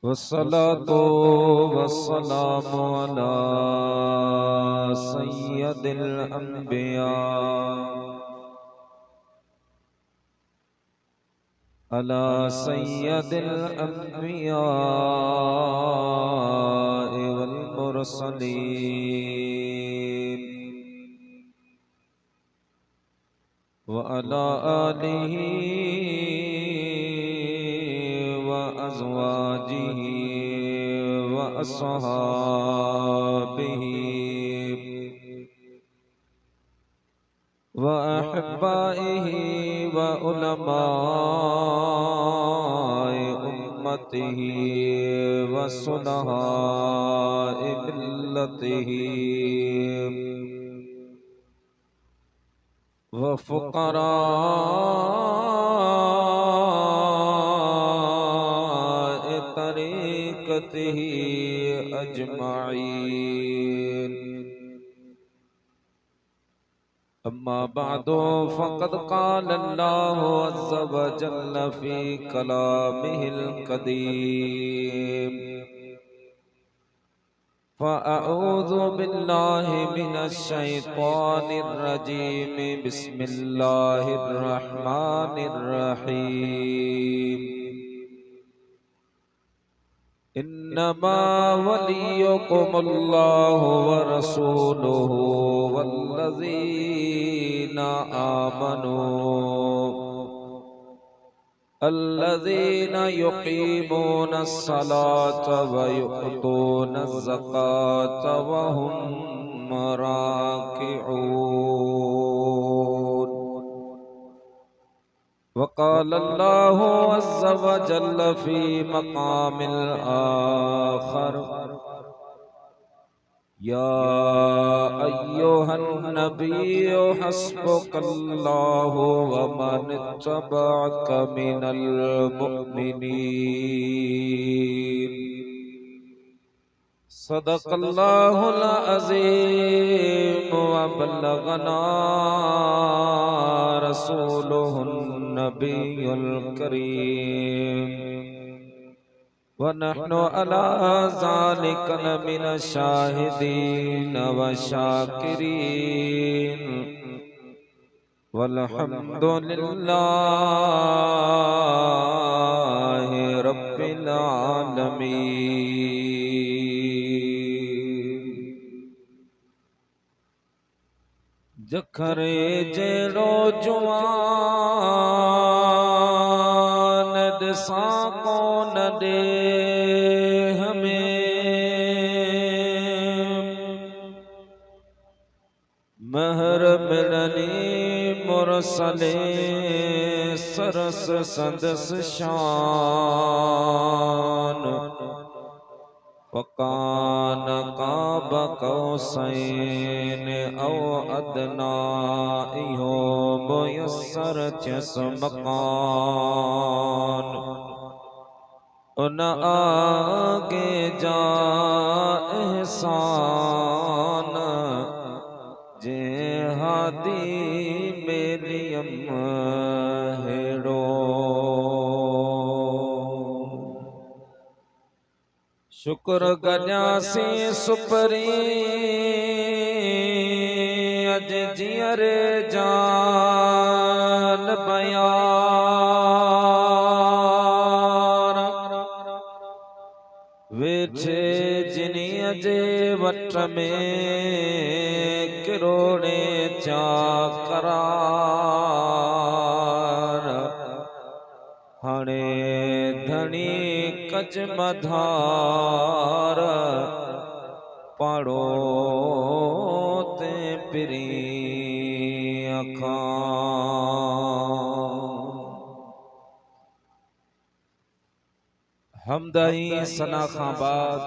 वस्सलातु वस्सलामु अला सय्यदिल अंबिया अला सय्यदिल अंबिया वल मुरसलीन व अला आलिहि व अज़वाजिहि व अस्हाबिहि व अहब्बाइहि व उलमाए उम्मतिहि व सुलहाए मिल्लतिहि व फुक़राए तरीक़तिहि अजमाईन। अम्मा बअदु फ़क़द क़ाल अल्लाहु अज़्ज़ व जल्ल फ़ी कलामिहिल क़दीम फ़अऊज़ु बिल्लाहि मिनश शैतानिर रजीम बिस्मिल्लाहिर रहमानिर रहीम। इन्नमा वलियुकुमुल्लाहु व रसूलुहु वल्लज़ीना आमनू अल्लज़ीना युक़ीमूनस सलात व युअतूनज़ ज़कात व हुम राकिऊन। वक़ाल अल्लाहु अज़्ज़ व जल्ल फ़ी मक़ामिल आख़र या अय्युहन नबिय्यु हस्बुकल्लाहु व मन इत्तबअक मिनल मुअ्मिनीन। सदक़ल्लाहुल अज़ीम व बल्लगना रसूलुहुन नबियुल करीम व नहनु अला ज़ालिका लमिनश शाहिदीन व शाकिरीन वल्हम्दुलिल्लाहि रब्बिल आलमीन। जखरे जेड़ो जुवान दिसा कोन दे हमें महर मिलनी मुरसले सरस संदस शान वकान काब कौसैन औ अदना इहो मुयस्सर चस मकान उन आगे जा एहसान जे हादी मेरियम हेड़ो। शुक्र गजासी सुपरी अज जियर जान बयार वेठे जिनी अजे वट में किरोड़े चा करार हणे धनी कच मधार पाड़ो ते पिरी हमदई सना खां बाद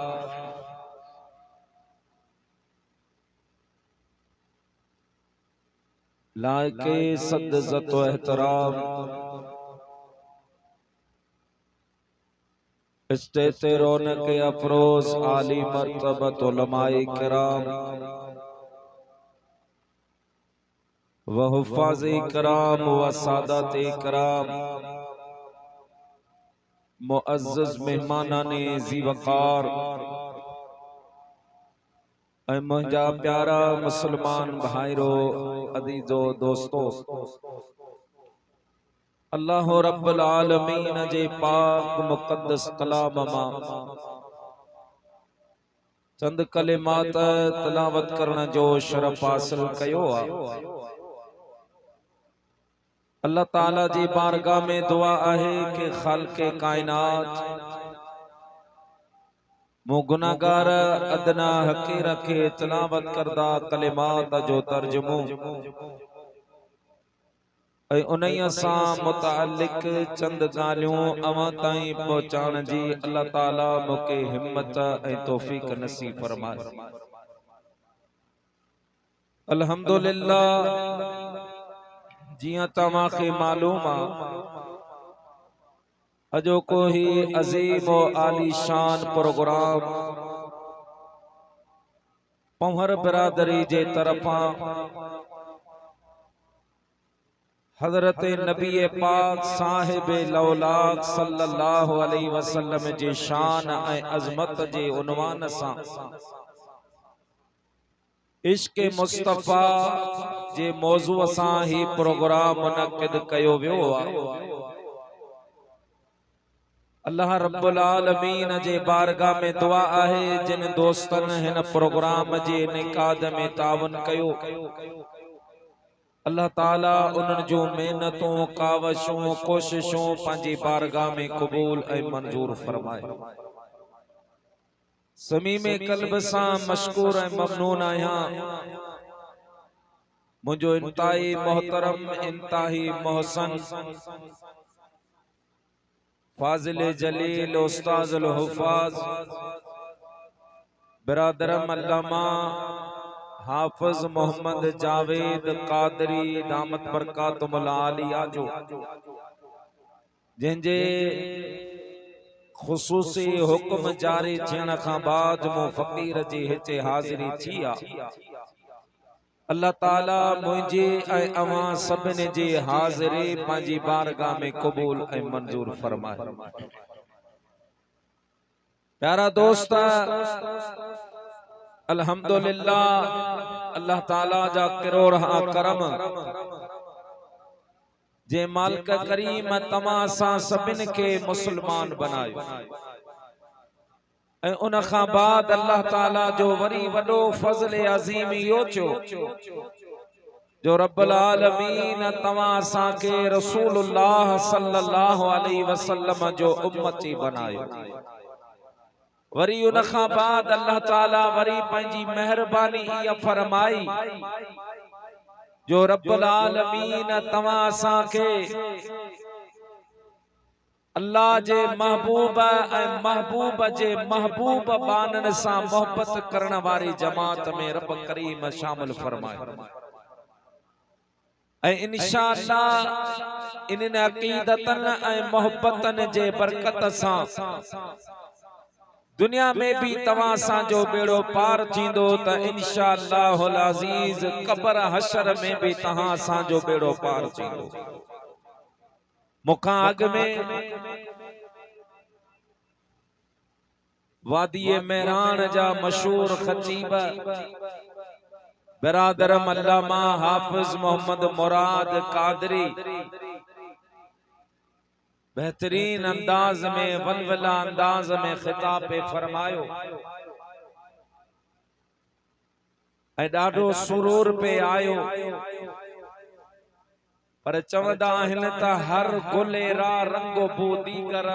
लायके सद ज़त व एहतराम इस्तेते रौनक अफरोज आली मर्तबत उलमाए किराम व हुफ़ाज़ किराम व सादात किराम मुअज़्ज़ज़ मेहमानाने ज़ीवकार ऐ मुंहिंजा प्यारा मुसलमान भाइरो अदीजो दोस्तो, अल्लाह रब्बुल आलमीन जे पाक मुक़द्दस कलाम मां चंद कलिमात तिलावत करण जो शरफ हासिल कयो आहे। अल्लाह ताला जी बारगाह में दुआ आहे कि खालिक़े कायनात मो गुनाहगार अदना हकीर के तिलावत करदा कलिमात जो तर्जुमो ऐं उन्हीअ सां मुतअल्लिक़ चंद ॻाल्हियूं अवां ताईं पहुचाइण जी अल्लाह ताला मूंखे हिम्मत ऐं तौफ़ीक़ नसीब फरमाए। अल्हम्दुलिल्लाह, जियां तव्हांखे मालूम आहे, अॼोको ही अज़ीम और आलीशान प्रोग्राम पंवर बिरादरी जे तरफ़ां हज़रत नबी पाक साहिब लौलाक सल्लल्लाहु अलैहि वसल्लम जे शान ऐं अज़मत जे उन्वान सां इश्क़ मुस्तफ़ा जे मौज़ूअ सां ही प्रोग्राम मुनक़िद कयो वियो आहे। अल्लाह रब्बुल आलमीन जे बारगाह में दुआ आहे जिन दोस्तन हिन प्रोग्राम जे निकाद में तावन कयो, अल्लाह ताला उन्हनि जो मेहनतों कावशों कोशिशों पंहिंजी बारगाह में क़बूल ऐं मंजूर फरमाए। समीमे क़ल्ब सां मशकूर ऐं ममनून आहियां। मुंहिंजो इंतहाई मोहतरम इंतहाई मोहसन फाजिल जलील उस्ताज़ुल हुफ़ाज़ बिरादरम अल्लामा हाफिज मोहम्मद जावेद कादरी दामत बरकातुहुल आलिया जो जंहिंजे ख़ुसूसी हुक्म जारी थियण खां बाद मो फ़क़ीर जी हिते हाज़िरी थी आहे। अल्लाह ताला मुझे ऐं अवां सभिनी जी हाज़िरी पंहिंजी बारगाह में क़बूल ऐं मंजूर फरमाए। प्यारा दोस्त, अल्हम्दुलिल्लाह, अल्लाह ताला जा करोड़ करम जे मालिक करीम तमां सां सभिनी खे मुसलमान बनायो ऐं उन खां बाद अल्लाह ताला जो वरी वॾो फज़ल अज़ीम इहो थियो जो रब्बुल आलमीन तमां असां खे रसूलुल्लाह सल्लल्लाहु अलैहि वसल्लम जो उम्मती बनायो। वरी उन खां बाद अल्लाह ताला वरी पंहिंजी मेहरबानी इहा फरमाई जो रब्बुल आलमीन तमां असां खे अल्लाह जे महबूब ऐं महबूब जे महबूब बानन सां मोहब्बत करण वारी जमात में रब करीम शामिल फरमाए ऐं इंशाअल्लाह इन अकीदतन ऐं मोहब्बतन जे बरकत सां दुनिया में भी तवां सां जो बेड़ो पार थींदो त इंशाअल्लाहुल अज़ीज कब्र हशर में भी तहां सां जो बेड़ो पार थींदो। मुखां अग में वादी मेहरान जा मशहूर खतीब बिरादरम अल्लामा हाफिज मोहम्मद मुराद कादरी बेहतरीन अंदाज में वलवला अंदाज में खिताब फरमायो ऐं ॾाढो सुरूर पे आयो। पर चवंदा आहिनि त हर गुले रा रंगो बो दीगर